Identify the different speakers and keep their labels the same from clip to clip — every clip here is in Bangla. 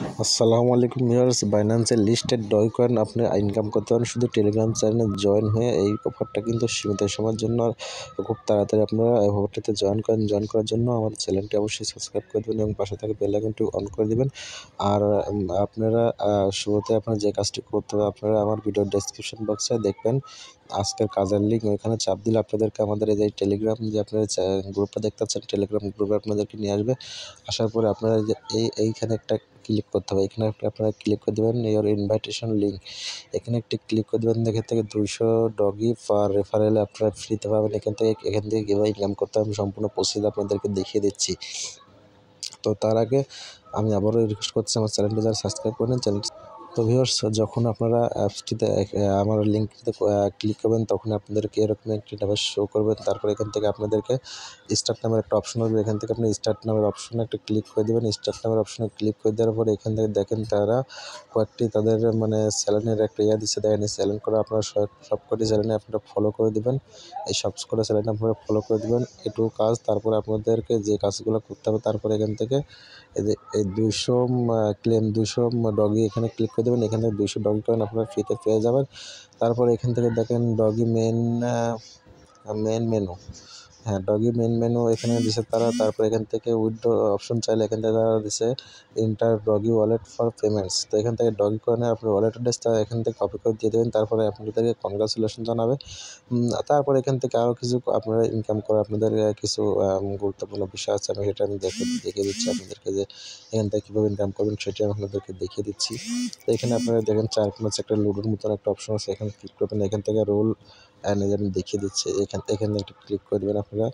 Speaker 1: আসসালামু আলাইকুম ভিউয়ার্স, বাইন্যান্সের লিস্টেড ডয়কয়েন আপনি ইনকাম করতে পারেন শুধু টেলিগ্রাম চ্যানেলে জয়েন হয়ে। এই অফারটা কিন্তু সীমিত সময়ের জন্য, আর খুব তাড়াতাড়ি আপনারা এই অফারটাতে জয়েন করেন। জয়েন করার জন্য আমাদের চ্যানেলটি অবশ্যই সাবস্ক্রাইব করে দেবেন এবং পাশে থাকা বেল আইকনটি অন করে দেবেন। আর আপনারা শুরুতে আপনার যে কাজটি করতে হবে, আপনারা আমার ভিডিওর ডেসক্রিপশন বক্সে দেখবেন আজকের কাজের লিঙ্ক, ওইখানে চাপ দিলে আপনাদেরকে আমাদের এই যে টেলিগ্রাম যে আপনারা গ্রুপটা দেখতে পাচ্ছেন, টেলিগ্রাম গ্রুপে আপনাদেরকে নিয়ে আসবে। আসার পরে আপনারা যে এইখানে একটা ক্লিক করতে হবে, এখানে আপনারা ক্লিক করে দেবেন ইওর ইনভাইটেশন লিঙ্ক, এখানে একটি ক্লিক করে দেবেন। এখান থেকে 200 ডগি পার রেফারেলে আপনারা ফ্রিতে পাবেন। এখান থেকে কীভাবে ইনকাম করতে হবে আমি সম্পূর্ণ প্রসেস আপনাদেরকে দেখিয়ে দিচ্ছি। তো তার আগে আমি আবারও রিকোয়েস্ট করছি আমার চ্যানেলটি যারা সাবস্ক্রাইব করেন চ্যানেলটি। তো ভিউয়ার্স, যখন আপনারা অ্যাপসটিতে আমার লিঙ্কটিতে ক্লিক করবেন তখন আপনাদেরকে এরকম একটি ইন্টারফেস শো করবে। তারপরে এখান থেকে আপনাদেরকে স্টার্ট নামের একটা অপশন হবে, এখান থেকে আপনি স্টার্ট নামের অপশনে একটা ক্লিক করে দেবেন। স্টার্ট নামের অপশনে ক্লিক করে দেওয়ার পরে এখান থেকে দেখেন তারা কয়েকটি তাদের স্যালানের একটা দিচ্ছে, দেখেন এই স্যালান করে আপনারা সবকটি স্যালানে আপনারা ফলো করে দেবেন। এই সবকটা স্যালানে আপনারা ফলো করে দেবেন, এটুকু কাজ। তারপরে আপনাদেরকে যে কাজগুলো করতে হবে, তারপরে এখান থেকে এই 200 ক্লেম 200 ডগি এখানে ক্লিক করে দেবেন। এখান থেকে 200 ডগি কয়েন আপনারা ফ্রিতে পেয়ে যাবেন। তারপরে এখান থেকে দেখেন ডগি মেন মেনু, হ্যাঁ ডগি মেন মেনু এখানে দিছে তারা। তারপরে এখান থেকে উইথড্র অপশন চাইলে এখান থেকে তারা দিছে inter doggy wallet for payments. তো এখান থেকে ডগি কয়েনের আপনার ওয়ালেট অ্যাড্রেসটা এখান থেকে কপি করে দিয়ে দেবেন। তারপরে আপনাদেরকে কনগ্রাচুলেশন জানাবে। তারপরে এখান থেকে আরও কিছু আপনারা ইনকাম করে আপনাদের কিছু গুরুত্বপূর্ণ বিষয় আছে, আমি সেটা দেখিয়ে দিচ্ছি আপনাদেরকে যে এখান থেকে কীভাবে ইনকাম করবেন সেটি আমি আপনাদেরকে দেখিয়ে দিচ্ছি। তো এখানে আপনারা দেখেন 4 কোণে একটা লুডোর মতন একটা অপশন আছে, এখানে ক্লিক করবেন। এখান থেকে রোল আমি দেখিয়ে দিচ্ছি, এখানে একটা ক্লিক করে দেবেন আপনারা।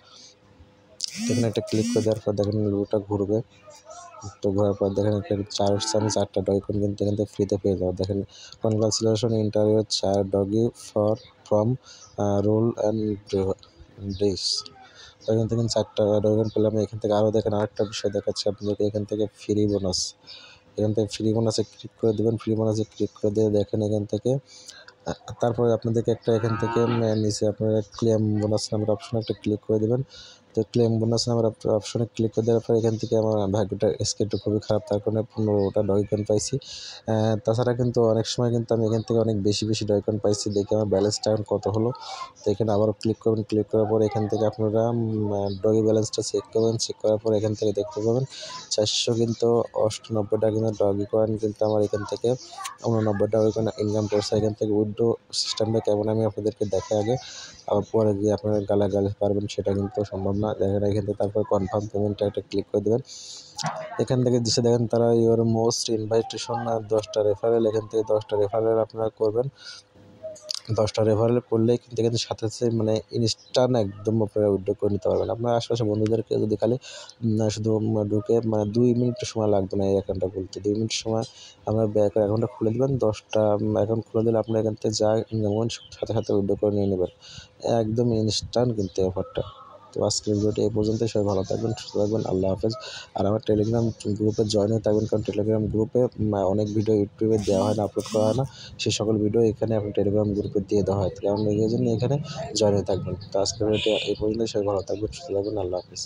Speaker 1: এখানে একটা ক্লিক করে দেওয়ার পর দেখেন লুডোটা ঘুরবে। তো ঘোরার পর দেখেন একটা 4টা ডগি কয়েন কিন্তু এখান থেকে ফ্রিতে পেয়ে যাবো। দেখেন congratulation interview 4 doggy from roll and dress. তো এখান থেকে 4টা ডগি কয়েন পেলাম। এখান থেকে আরও দেখেন আরেকটা বিষয় দেখাচ্ছি আপনাদেরকে, এখান থেকে ফ্রি বোনাস, এখান থেকে ফ্রি বোনাসে ক্লিক করে দেবেন। ফ্রি বোনাসে ক্লিক করে দিয়ে দেখেন এখান থেকে তারপরে আপনাদেরকে একটা এখান থেকে নিচে আপনারা ক্লেম বোনাস নামের অপশনে একটা ক্লিক করে দেবেন। তো ক্লেম বোনাস নামের অপশনে ক্লিক করে দেওয়ার পর এখান থেকে আমার ভাগ্যটা স্কেলটা খুবই খারাপ, তার কারণে 15টা ডগি কয়েন পাইছি। তাছাড়া কিন্তু অনেক সময় কিন্তু আমি এখান থেকে অনেক বেশি ডগি কয়েন পাইছি। দেখি আমার ব্যালেন্সটা এখন কত হলো। তো এখানে আবারও ক্লিক করবেন। ক্লিক করার পর এখান থেকে আপনারা ডগি ব্যালেন্সটা চেক করবেন। চেক করার পর এখান থেকে দেখতে পাবেন 498টা কিন্তু ডগি কয়েন কিন্তু আমার এখান থেকে 89টা ডগি কয়েন ইনকাম করছে। এখান থেকে উইথড্র সিস্টেমটা কেমন আমি আপনাদেরকে দেখাই আগে, আবার পরে গিয়ে আপনারা গালাগালি পারবেন সেটা কিন্তু সম্ভব না। দেখেন এখান থেকে তারপর কনফার্ম পেমেন্টটা একটা ক্লিক করে দেবেন। এখান থেকে দিচ্ছে দেখেন তারা ইওর মোস্ট ইনভাইটেশন 10টা রেফারেল, এখান থেকে 10টা রেফারেল আপনারা করবেন। 10টা রেফারেল করলেই কিন্তু এখানে সাথে ইনস্ট্যান্ট একদম আপনারা উইথড্র করে নিতে পারবেন। আপনার আশেপাশে বন্ধুদেরকে যদি খালি শুধু ঢুকে 2 মিনিট সময় লাগবে না এই অ্যাকাউন্টটা খুলতে। 2 মিনিট সময় আপনার ব্যাংক অ্যাকাউন্টটা খুলে দেবেন। 10টা অ্যাকাউন্ট খুলে দিলে আপনার এখান থেকে যা ইনকাম করবেন সাথে উইথড্র করে নিয়ে নেবেন। একদম ইনস্ট্যান্ট কিন্তু এই অফারটা। তো আজকের ভিডিওটি এই পর্যন্তই। সবাই ভালো থাকবেন, সুস্থ থাকবেন। আল্লাহ হাফেজ। আর আমার টেলিগ্রাম গ্রুপে জয়েন হয়ে থাকবেন, কারণ টেলিগ্রাম গ্রুপে অনেক ভিডিও ইউটিউবে দেওয়া হয় না, আপলোড করা হয় না। সেই সকল ভিডিও এখানে আপনি টেলিগ্রাম গ্রুপে দিয়ে দেওয়া হয়, কারণ এই জন্য এখানে জয়েন হয়ে থাকবেন। তো আজকের ভিডিওটি এই পর্যন্তই। সবাই ভালো থাকবেন, সুস্থ থাকবেন। আল্লাহ হাফেজ।